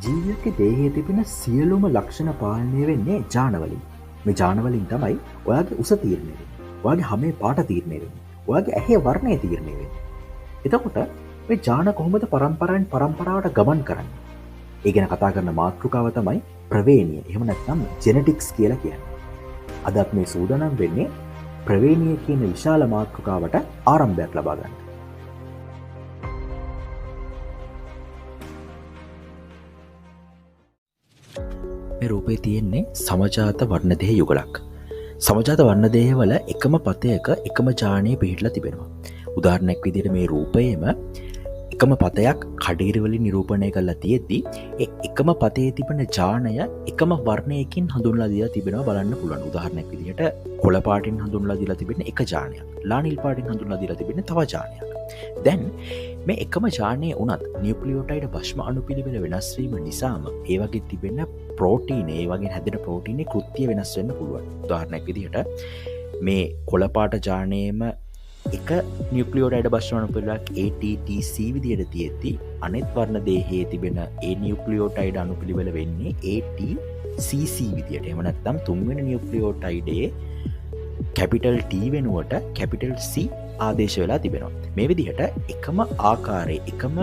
ජීවිතයේ දේහයේ තිබෙන සියලුම ලක්ෂණ පාලනය වෙන්නේ ජානවලින්. මේ ජානවලින් තමයි ඔයාගේ උස තීරණය වෙන්නේ. ඔයාගේ හමේ පාට තීරණය වෙන්නේ. ඔයාගේ ඇහි වර්ණය තීරණය වෙන්නේ. එතකොට මේ ජාන කොහොමද පරම්පරාවෙන් පරම්පරාවට ගමන් කරන්නේ? ඒ ගැන කතා කරන මාතෘකාව තමයි ප්‍රවේණිය. එහෙම නැත්නම් ජෙනටික්ස් කියලා කියන්නේ. අද අපි මේ සූදානම් වෙන්නේ ප්‍රවේණිය කියන විශාල මාතෘකාවට ආරම්භයක් ලබා ගන්න. මේ රූපේ තියෙන්නේ සමජාත වර්ණදේහ යුගලක්. සමජාත වර්ණදේහවල එකම පතයක එකම ජානයේ පිහිටලා තිබෙනවා. උදාහරණයක් විදිහට මේ රූපයේම එකම පතයක් කඩිරිවලින් නිරූපණය කරලා තියෙද්දි ඒ එකම පතේ තිබෙන ජානය එකම වර්ණයකින් හඳුන්වලා දීලා තිබෙනවා බලන්න පුළුවන්. උදාහරණයක් විදිහට කොළ පාටින් හඳුන්වලා දීලා තිබෙන එක ජානයක්, ලා නිල් පාටින් හඳුන්වලා දීලා තිබෙන තව ජානයක්. දැන් මේ එකම ජානයේ උනත් නියුක්ලියෝටයිඩ් භස්ම අණුපිළිවෙල වෙනස් වීම නිසාම ඒ වගේ තිබෙන ප්‍රෝටීන, ඒ වගේ හැදෙන ප්‍රෝටීනේ කෘත්‍ය වෙනස් වෙන්න පුළුවන්. උදාහරණයක් විදිහට මේ කොළ පාට ජානයේම එක නියුක්ලියෝටයිඩ් භස්ම අණුපිළිවෙලක් ATTC විදිහට තියෙද්දි අනෙත් වර්ණ දේහයේ තිබෙන ඒ නියුක්ලියෝටයිඩ් අණුපිළිවෙල වෙන්නේ ATCC විදිහට. එහෙම නැත්නම් තුන්වෙනි නියුක්ලියෝටයිඩේ කැපිටල් T වෙනුවට කැපිටල් C ආදේශ වෙලා තිබෙනවා. මේ විදිහට එකම ආකාරයේ එකම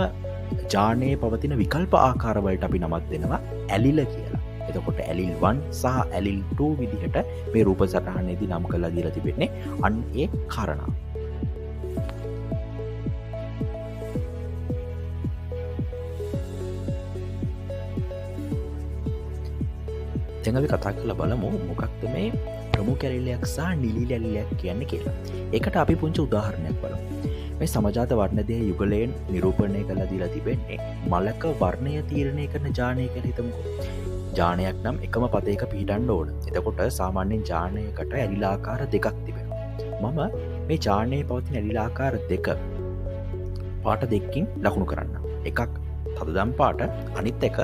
ජානයේ පවතින විකල්ප ආකාරවලට අපි නමක් දෙනවා ඇලිල කියලා. එතකොට ඇලිල් 1 සහ ඇලිල් 2 විදිහට මේ රූප සටහනේදී නම් කරලා දීලා තිබෙන්නේ අන්න ඒ කාරණා. දැන් අපි කතා කරලා බලමු මොකක්ද මේ ප්‍රමුඛ ඇලිලයක් සහ නිලීල ඇලිලයක් කියන්නේ කියලා. ඒකට අපි පුංචි උදාහරණයක් බලමු. මේ සමජාත වර්ණදේහ යුගලයෙන් නිරූපණය කරලා දීලා තිබෙන්නේ මලක වර්ණය තීරණය කරන ජානය කියලා හිතමුකෝ. ජානයක් නම් එකම පතයක පිහිටන්න ඕන. එතකොට සාමාන්‍යයෙන් ජානයකට ඇලිලාකාර දෙකක් තිබෙනවා. මම මේ ජානයේ පවතින ඇලිලාකාර දෙක පාට දෙකකින් ලකුණු කරන්න. එකක් තදදම් පාට, අනිත් එක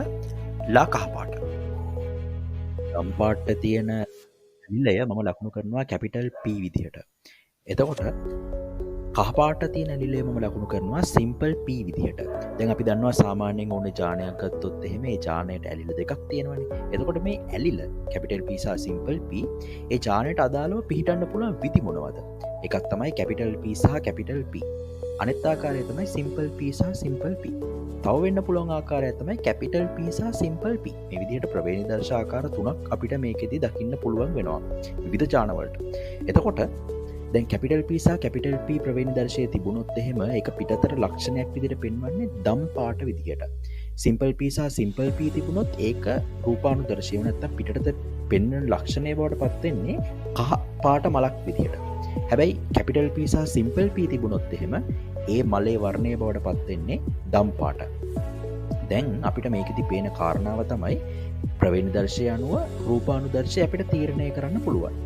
ලා කහ පාට. දම් පාට තියෙන ඇලිලය මම ලකුණු කරනවා කැපිටල් P විදිහට. එතකොට කහපාට තියෙන ඇලිලේ මම ලකුණු කරනවා සිම්පල් P විදිහට. දැන් අපි දන්නවා සාමාන්‍යයෙන් ඕනේ ජානයක් ගත්තොත් එහෙම ඒ ජානයට ඇලිල දෙකක් තියෙනවනේ. එතකොට මේ ඇලිල කැපිටල් P සහ සිම්පල් P ඒ ජානයට අදාළව පිහිටන්න පුළුවන් විදි මොනවද? එකක් තමයි කැපිටල් P සහ කැපිටල් P. අනෙත් ආකාරය තමයි සිම්පල් P සහ සිම්පල් P. තව වෙන්න පුළුවන් ආකාරය තමයි කැපිටල් P සහ සිම්පල් P. මේ විදිහට ප්‍රවේණි දර්ශ ආකාර තුනක් අපිට මේකෙදි දකින්න පුළුවන් වෙනවා විවිධ ජානවලට. එතකොට දැන් කැපිටල් P සහ කැපිටල් P ප්‍රවේණි දර්ශයේ තිබුණොත් එහෙම ඒක පිටතට ලක්ෂණයක් විදිහට පෙන්වන්නේ දම් පාට විදිහට. සිම්පල් P සහ සිම්පල් P තිබුණොත් ඒක රූපානුදර්ශය නැත්තම් පිටතට පෙන්වන ලක්ෂණය බවට පත් වෙන්නේ කහ පාට මලක් විදිහට. හැබැයි කැපිටල් P සහ සිම්පල් P තිබුණොත් එහෙම ඒ මලේ වර්ණය බවට පත් වෙන්නේ දම් පාට. දැන් අපිට මේකෙදි පේන කාරණාව තමයි ප්‍රවේණි දර්ශය අනුව රූපානුදර්ශය අපිට තීරණය කරන්න පුළුවන්.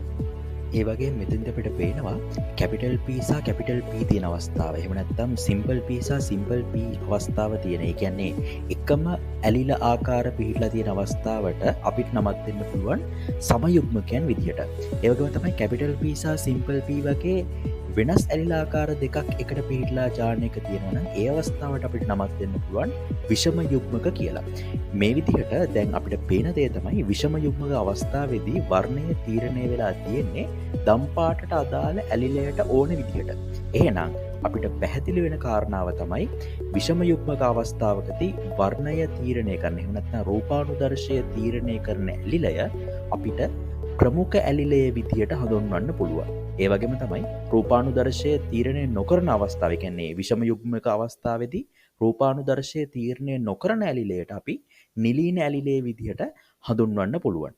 ඒ වගේ මෙතෙන්ද අපිට පේනවා කැපිටල් P සහ කැපිටල් P තියෙන අවස්ථාව. එහෙම නැත්නම් සිම්පල් P සහ සිම්පල් P අවස්ථාව තියෙන. ඒ කියන්නේ එකම ඇලිල ආකාර පිහිටලා තියෙන අවස්ථාවට අපිට නමක් දෙන්න පුළුවන් සමයුග්මකයන් විදිහට. ඒ වගේම තමයි කැපිටල් P සහ සිම්පල් P වගේ වෙනස් ඇලිල ආකාර දෙකක් එකට පිහිටලා ජානයක තියෙනවා නම් ඒ අවස්ථාවට අපිට නමක් දෙන්න පුළුවන් විෂම යුග්මක කියලා. මේ විදිහට දැන් අපිට පේන දේ තමයි විෂම යුග්මක අවස්ථාවේදී වර්ණය තීරණය වෙලා තියෙන්නේ දම් පාටට අදාළ ඇලිලයට ඕන විදිහට. එහෙනම් අපිට පැහැදිලි වෙන කාරණාව තමයි විෂම යුග්මක අවස්ථාවකදී වර්ණය තීරණය කරන, එහෙම නැත්නම් රූපානුදර්ශය තීරණය කරන ඇලිලය අපිට ප්‍රමුඛ ඇලිලයේ විදිහට හඳුන්වන්න පුළුවන්. ඒ වගේම තමයි රූපානුදර්ශය තීරණය නොකරන අවස්ථාව, කියන්නේ විෂම යුග්මක අවස්ථාවේදී රූපානුදර්ශය තීරණය නොකරන ඇලිලයට අපි නිලීන ඇලිලයේ විදිහට හඳුන්වන්න පුළුවන්.